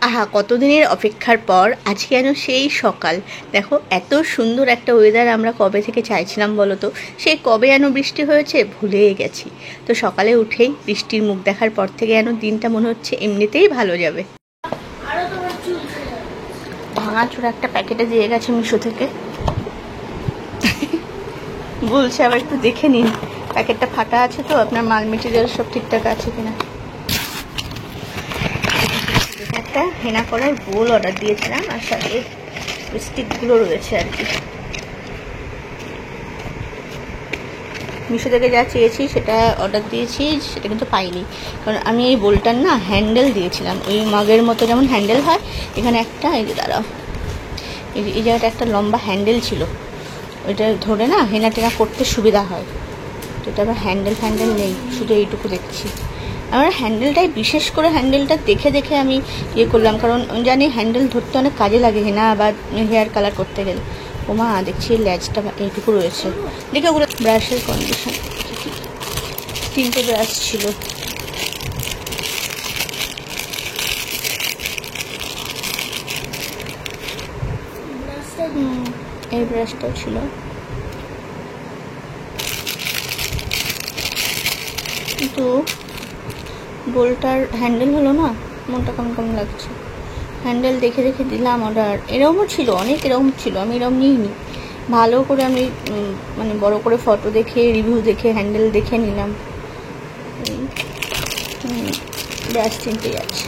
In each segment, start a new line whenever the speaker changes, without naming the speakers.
আহা, কতদিনের অপেক্ষার পর আজকে যেন সেই সকাল। দেখো, এত সুন্দর একটা ওয়েদার আমরা কবে থেকে চাইছিলাম বলো তো। সেই কবে যেন বৃষ্টি হয়েছে ভুলেই গেছি। তো সকালে উঠেই বৃষ্টির মুখ দেখার পর থেকে যেন দিনটা মনে হচ্ছে এমনিতেই ভালো যাবে। ভাঙাচোরা একটা প্যাকেটে দিয়ে গেছে মিশো থেকে। বলছে আবার একটু দেখে নিন প্যাকেটটা ফাটা আছে তো, আপনার মাল মেটেরিয়াল সব ঠিকঠাক আছে কিনা। একটা হেনা করার বোল অর্ডার দিয়েছিলাম, আর সাথে স্টিকগুলো রয়েছে আর কি। মিশো থেকে যা চেয়েছি সেটা অর্ডার দিয়েছি, সেটা কিন্তু পাইনি। কারণ আমি এই বোলটার না হ্যান্ডেল দিয়েছিলাম, ওই মগের মতো যেমন হ্যান্ডেল হয়, এখানে একটা এই যে দাঁড়াও, এই জায়গাটা একটা লম্বা হ্যান্ডেল ছিল, ওইটা ধরে না হেনা টেনা করতে সুবিধা হয়। তো এটা আবার হ্যান্ডেল নেই, শুধু এইটুকু দেখছি। আমার হ্যান্ডেলটাই, বিশেষ করে হ্যান্ডেলটা দেখে দেখে আমি ইয়ে করলাম, কারণ জানি হ্যান্ডেল ধরতে অনেক কাজে লাগে হেনা বা হেয়ার কালার করতে গেলে। ওমা, দেখছি ল্যাজটা এইটুকু রয়েছে। দেখে ওগুলো ব্রাশের কন্ডিশন, 3টে ব্রাশ ছিল। এই ব্রাশটাও ছিল, কিন্তু বোলটার হ্যান্ডেল হলো না, মনটা কেমন কেমন লাগছে। হ্যান্ডেল দেখে দেখে দিলাম অর্ডার। এরকমও ছিল, অনেক এরকম ছিল, আমি এরকম নিইনি। ভালো করে আমি মানে বড় করে ফটো দেখে, রিভিউ দেখে, হ্যান্ডেল দেখে নিলাম। ব্রাশ 3টেই আছে।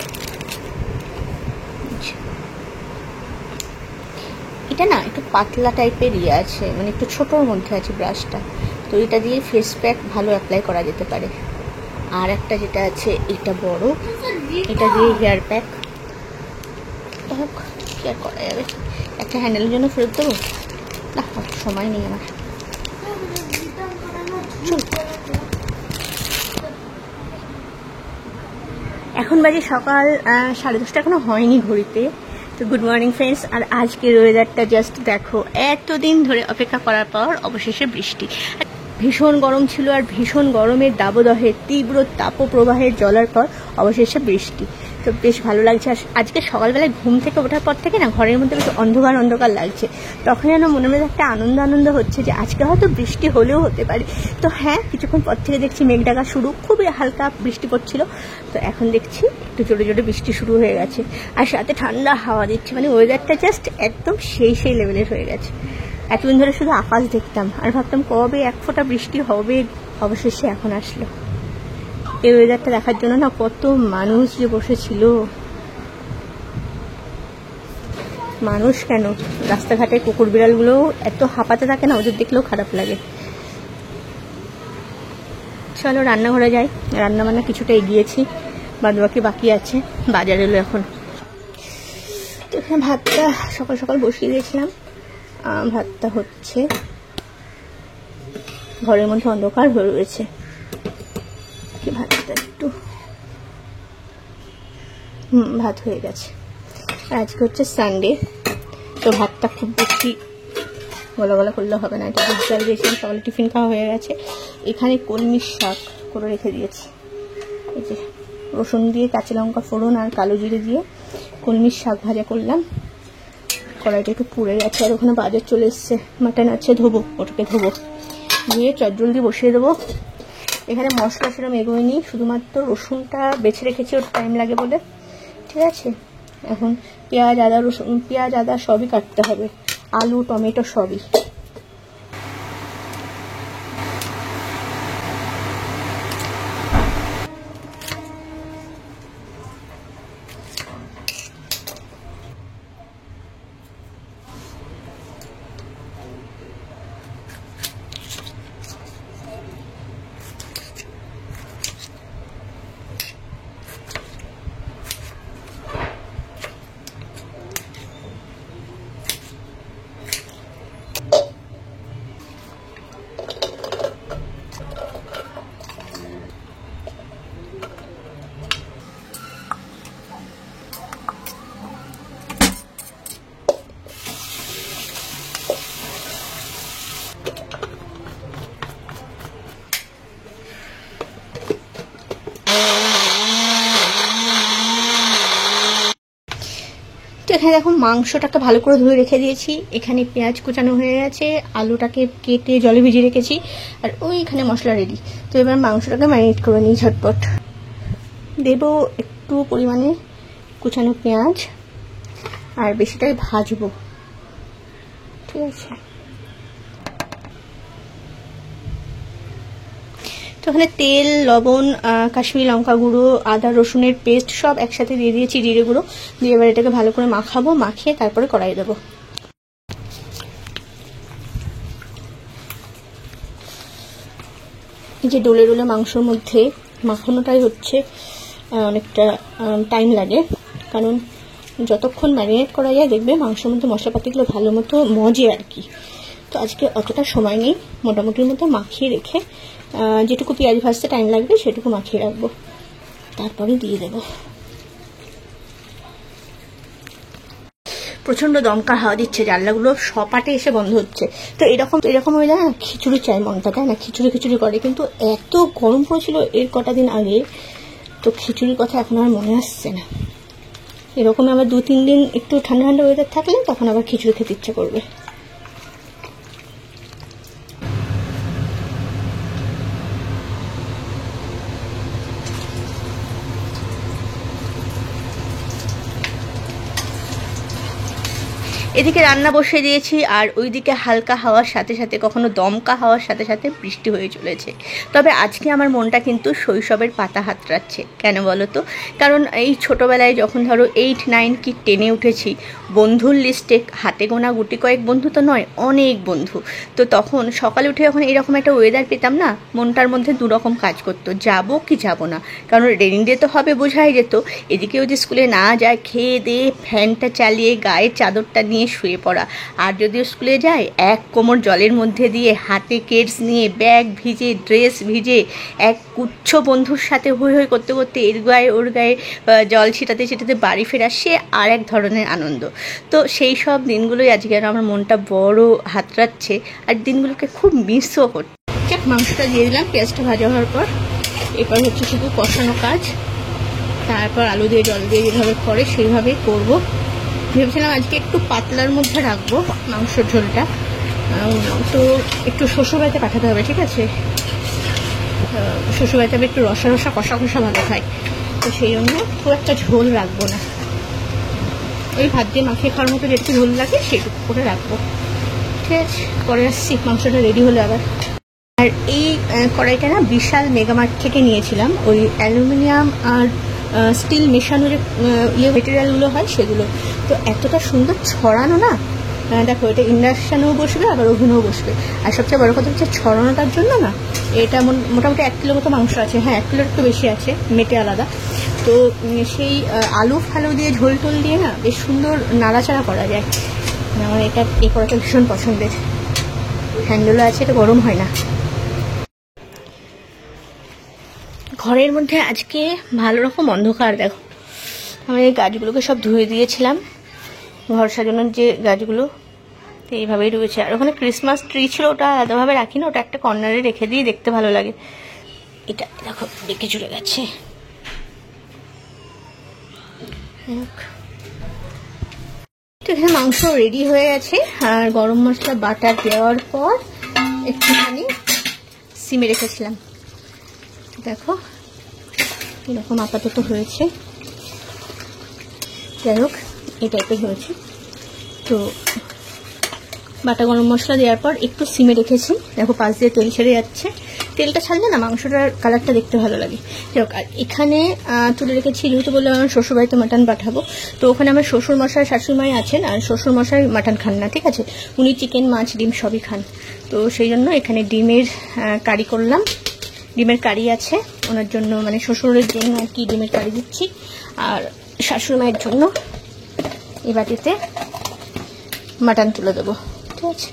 এটা না একটু পাতলা টাইপের ইয়ে আছে, মানে একটু ছোটোর মধ্যে আছে ব্রাশটা। তো এটা দিয়ে ফেস প্যাক ভালো অ্যাপ্লাই করা যেতে পারে। আর একটা যেটা আছে এটা বড়, এটা দিয়ে হেয়ার প্যাক। হোক, কি আর করা যাবে। একটা হ্যান্ডেলের জন্য ফেরত দেবো না, সময় নেই আমার। এখন বাজে সকাল 10:30, এখনো হয়নি ঘড়িতে। তো গুড মর্নিং ফ্রেন্ডস। আর আজকের ওয়েদারটা জাস্ট দেখো, এতদিন ধরে অপেক্ষা করার পর অবশেষে বৃষ্টি। ভীষণ গরম ছিল, আর ভীষণ গরমের দাবদাহে, তীব্র তাপপ্রবাহের জ্বলার পর অবশেষে বৃষ্টি। তো বেশ ভালো লাগছে। আর আজকে সকালবেলায় ঘুম থেকে ওঠার পর থেকে না ঘরের মধ্যে বেশ অন্ধকার অন্ধকার লাগছে। তখন যেন মনের মধ্যে একটা আনন্দ হচ্ছে যে আজকে হয়তো বৃষ্টি হলেও হতে পারে। তো হ্যাঁ, কিছুক্ষণ পর থেকে দেখছি মেঘ ডাকা শুরু, খুবই হালকা বৃষ্টি পড়ছিল। তো এখন দেখছি একটু জোরে জোরে বৃষ্টি শুরু হয়ে গেছে, আর সাথে ঠান্ডা হাওয়া দিচ্ছে। মানে ওয়েদারটা জাস্ট একদম সেই লেভেলের হয়ে গেছে। এতদিন ধরে শুধু আকাশ দেখতাম আর ভাবতাম কবে এক ফোঁটা বৃষ্টি হবে, অবশেষে এখন আসলো। এই ওয়েদারটা দেখার জন্য না কত মানুষ যে বসেছিল। মানুষ কেন, রাস্তাঘাটে কুকুর বিড়ালগুলো এত হাঁপাতে থাকে না, ওদের দেখলেও খারাপ লাগে। চলো রান্নাঘরে যাই। রান্না বান্না কিছুটা এগিয়েছি, বাদবাকি বাকি আছে। বাজার এলো এখন। তো এখানে ভাতটা সকাল সকাল বসিয়ে দিয়েছিলাম, ভাতটা হচ্ছে। ঘরের মধ্যে অন্ধকার হয়ে রয়েছে, কি ভাতটা একটু ভাত হয়ে গেছে। আজকে হচ্ছে সানডে, তো ভাতটা খুব বেশি গলা গলা করলে হবে না। এটা দুধ জল দিয়েছিলাম, সকালে টিফিন খাওয়া হয়ে গেছে। এখানে কলমির শাক করে রেখে দিয়েছি। এই যে রসুন দিয়ে, কাঁচা লঙ্কা ফোড়ন আর কালো জিরে দিয়ে কলমির শাক ভাজা করলাম। কড়াইটা একটু পুড়ে গেছে, আর ওখানে বাজার চলে এসছে, মাটন আছে, ধোবো, ওটাকে ধোবো, দিয়ে চটজলদি বসিয়ে দেবো। এখানে মশলা সেরকম এগোয়নি, শুধুমাত্র রসুনটা বেছে রেখেছি, ওর টাইম লাগে বলে। ঠিক আছে, এখন পেঁয়াজ আদা সবই কাটতে হবে, আলু টমেটো সবই। এখানে দেখো মাংসটাকে ভালো করে ধুয়ে রেখে দিয়েছি, এখানে পেঁয়াজ কুচানো হয়ে গেছে, আলুটাকে কেটে জলে ভিজিয়ে রেখেছি, আর ওইখানে মশলা রেডি। তো এবার মাংসটাকে ম্যারিনেট করে নিই ঝটপট। দেবো একটু পরিমাণে কুচানো পেঁয়াজ, আর বেশিটাই ভাজবো, ঠিক আছে। তো এখানে তেল, লবণ, কাশ্মীরি লঙ্কা গুঁড়ো, আদা রসুনের পেস্ট সব একসাথে দিয়ে দিয়েছি, জিরে গুঁড়ো দিয়ে এবার এটাকে ভালো করে মাখাবো, মাখিয়ে তারপরে কড়াই দেবো। এই যে ডোলে ডোলে মাংসর মধ্যে মাখানোটাই হচ্ছে অনেকটা টাইম লাগে, কারণ যতক্ষণ ম্যারিনেট করা যায় দেখবে মাংসের মধ্যে মশলাপাতিগুলো ভালো মতো মজে আর কি। তো আজকে অতটা সময় নেই, মোটামুটির মধ্যে মাখিয়ে রেখে যেটুকু পেঁয়াজ ভাজতে টাইম লাগবে সেটুকু মাখিয়ে রাখবো, তারপরে দিয়ে দেবো। প্রচন্ড দমকা হাওয়া দিচ্ছে, জানলাগুলো সপাটে এসে বন্ধ হচ্ছে। তো এরকম হয়ে যায় না, খিচুড়ি চাই মনটা, তাই না? খিচুড়ি করে, কিন্তু এত গরম পড়েছিল এর কটা দিন আগে, তো খিচুড়ির কথা এখন আর মনে আসছে না। এরকম আবার 2-3 দিন একটু ঠান্ডা ঠান্ডা ওয়েদার থাকলে তখন আবার খিচুড়ি খেতে ইচ্ছে করবে। এদিকে রান্না বসিয়ে দিয়েছি, আর ওইদিকে হালকা হাওয়ার সাথে সাথে, কখনো দমকা হাওয়ার সাথে সাথে বৃষ্টি হয়ে চলেছে। তবে আজকে আমার মনটা কিন্তু শৈশবের পাতা হাতড়াচ্ছে। কেন বলো তো? কারণ এই ছোটোবেলায় যখন ধরো 8-9 কি 10-এ উঠেছি, বন্ধুর লিস্টে হাতে গোনা গুটি কয়েক বন্ধু তো নয়, অনেক বন্ধু। তো তখন সকালে উঠে যখন এরকম একটা ওয়েদার পেতাম না, মনটার মধ্যে দুরকম কাজ করতো, যাবো কি যাবো না। কারণ রেইন ডে তো হবে বোঝাই যেত, এদিকে যদি স্কুলে না যায় খেয়ে দিয়ে ফ্যানটা চালিয়ে গায়ে চাদরটা নিয়ে শুয়ে পড়া, আর যদিও স্কুলে যায় এক কোমর জলের মধ্যে দিয়ে হাতে কেডস নিয়ে ব্যাগ ভিজে ড্রেস ভিজে এক গুচ্ছ বন্ধুর সাথে হই হই করতে করতে এর গায়ে ওর গায়ে জল ছিটাতে ছিটাতে বাড়ি ফেরা, সে আর এক ধরনের আনন্দ। তো সেই সব দিনগুলোই আজকে আমার মনটা বড় হাতড়াচ্ছে, আর দিনগুলোকে খুব মিসও করছে। মাংসটা দিয়ে দিলাম, পেঁয়াজটা ভাজা হওয়ার পর এরপর হচ্ছে শুধু কষানো কাজ, তারপর আলু দিয়ে জল দিয়ে যেভাবে করে সেইভাবেই করবো। ভেবেছিলাম আজকে একটু পাতলার মধ্যে রাখবো মাংসর ঝোলটা, তো একটু শ্বশুরবাড়িতে পাঠাতে হবে, ঠিক আছে? শ্বশুরবাড়িতে একটু রসা রসা কষা কষা ভালো খায়, তো সেই জন্য খুব একটা ঝোল রাখবো না, ওই ভাত দিয়ে মাখিয়ে খাওয়ার মতো যেটুকু ঝোল লাগে সেটুকু করে রাখবো, ঠিক আছে? পরে আসছি, মাংসটা রেডি হলে আবার। আর এই কড়াইটা না বিশাল মেগামার্ট থেকে নিয়েছিলাম, ওই অ্যালুমিনিয়াম আর স্টিল মেশানো যে মেটেরিয়ালগুলো হয় সেগুলো। তো এতটা সুন্দর ছড়ানো না, দেখো এটা ইন্ডাকশানেও বসবে আবার ওভেনেও বসবে। আর সবচেয়ে বড় কথা হচ্ছে ছড়ানোটার জন্য না, এটা মোটামুটি 1 কিলো মতো মাংস আছে, হ্যাঁ 1 কিলোর একটু বেশি আছে, মেটে আলাদা। তো সেই আলু ফালু দিয়ে ঝোল টোল দিয়ে না বেশ সুন্দর নাড়াচাড়া করা যায়। আমার এটা এই কড়াইটা ভীষণ পছন্দের, হ্যান্ডেলও আছে, এটা গরম হয় না। ঘরের মধ্যে আজকে ভালো রকম অন্ধকার, দেখো আমি এই গাছগুলোকে সব ধুয়ে দিয়েছিলাম, ঘর সাজানোর যে গাছগুলো, তো এইভাবেই রয়েছে। আর ওখানে ক্রিসমাস ট্রি ছিল, ওটা আলাদাভাবে রাখি না, ওটা একটা কর্নারে রেখে দিয়ে দেখতে ভালো লাগে। এটা দেখো ডেকে চলে গেছে। তো এখানে মাংস রেডি হয়ে গেছে, আর গরম মশলা বাটা দেওয়ার পর একটুখানি সিমে রেখেছিলাম, দেখো এরকম আপাতত হয়েছে। যাই হোক এই টাইপের হয়েছে। তো বাটা গরম মশলা দেওয়ার পর একটু সিমে রেখেছি, দেখো পাশ দিয়ে তেল ছেড়ে যাচ্ছে, তেলটা ছাড়লে না মাংসটার কালারটা দেখতে ভালো লাগে। যাই হোক, আর এখানে তুলে রেখেছি, যেহেতু বললাম আমার শ্বশুরবাড়িতে মাটন পাঠাবো, তো ওখানে আমার শ্বশুর মশাই শাশুড়িমাই আছেন, আর শ্বশুর মশাই মাটন খান না, ঠিক আছে? উনি চিকেন মাছ ডিম সবই খান। তো সেই জন্য এখানে ডিমের কারি করলাম, ডিমের কারি আছে ওনার জন্য, মানে শ্বশুরের জন্য আর কি ডিমের কারি দিচ্ছি, আর শাশুড়ি মায়ের জন্য এই বাটিতে মাটন তুলে দেবো, ঠিক আছে?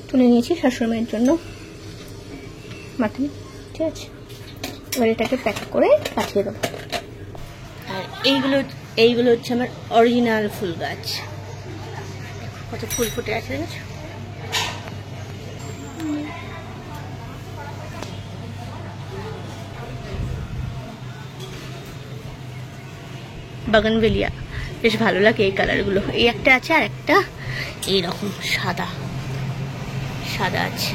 তুলে নিয়েছি শাশুড়ি মায়ের জন্য মাটন, ঠিক আছে? এবার এটাকে প্যাক করে পাঠিয়ে দেবো। আর এইগুলো হচ্ছে আমার অরিজিনাল ফুল গাছ, কত ফুল ফুটে আছে দেখেছো? বাগানভেলিয়া, বেশ ভালো লাগে এই কালারগুলো। এই একটা আছে আর একটা এইরকম সাদা সাদা আছে।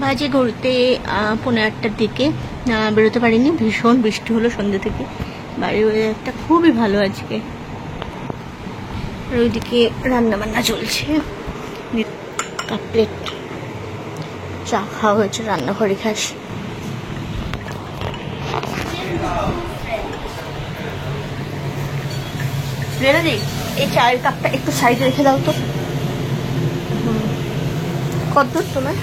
বাজে ঘুরতে 8:30টার দিকে, বেরোতে পারিনি, ভীষণ বৃষ্টি হলো সন্ধ্যে থেকে। বাড়ির ওয়েদারটা খুবই ভালো আজকে। আর ওইদিকে রান্না বান্না চলছে, কাপ প্লেট চা খাওয়া হয়েছে, রান্নাঘরে খাস। রেডি, এই চায়ের কাপটা একটু সাইডে রেখে দাও তো। কত দূর তোমার?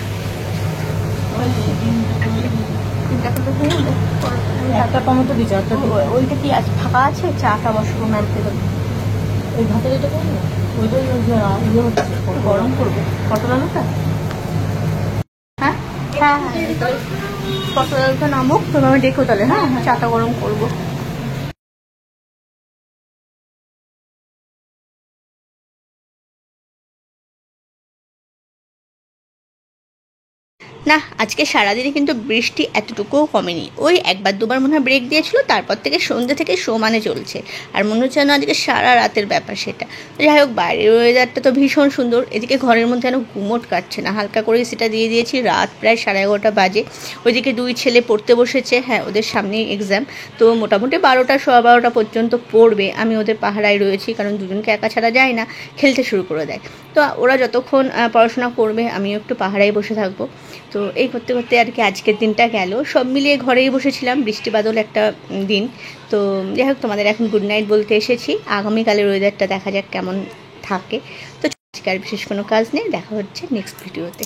ওইটা কি আছে, ফাঁকা আছে? চাটা বসবো, ম্যামকে দেবো। ওই ভাতের এটা করবো, ওইটা গরম করবো। পটল আলুটা, হ্যাঁ হ্যাঁ হ্যাঁ, পটল আলুটা নামুক, তুমি আমি দেখো তাহলে। হ্যাঁ, চাটা গরম করবো। না, আজকে সারাদিনে কিন্তু বৃষ্টি এতটুকুও কমেনি। ওই একবার দুবার মনে হয় ব্রেক দিয়েছিল, তারপর থেকে সন্ধ্যে থেকে সমানে চলছে। আর মনে হচ্ছে যেন আজকে সারা রাতের ব্যাপার সেটা। যাই হোক, বাইরের ওয়েদারটা তো ভীষণ সুন্দর। এদিকে ঘরের মধ্যে যেন ঘুমোট কাটছে না, হালকা করে সেটা দিয়ে দিয়েছি। রাত প্রায় 11:30 বাজে। ওইদিকে 2 ছেলে পড়তে বসেছে, হ্যাঁ ওদের সামনেই এক্সাম, তো মোটামুটি 12টা 12:15 পর্যন্ত পড়বে। আমি ওদের পাহারায় রয়েছি, কারণ দুজনকে একা ছাড়া যায় না, খেলতে শুরু করে দেয়। তো ওরা যতক্ষণ পড়াশোনা করবে আমিও একটু পাহারায় বসে থাকবো। তো এই করতে করতে আর কি আজকের দিনটা গেল। সব মিলিয়ে ঘরেই বসেছিলাম, বৃষ্টি বাদল একটা দিন। তো যাই হোক, তোমাদের এখন গুড নাইট বলতে এসেছি। আগামীকালের ওয়েদারটা দেখা যাক কেমন থাকে। তো আজকে আর বিশেষ কোনো কাজ নেই, দেখা হচ্ছে নেক্সট ভিডিওতে।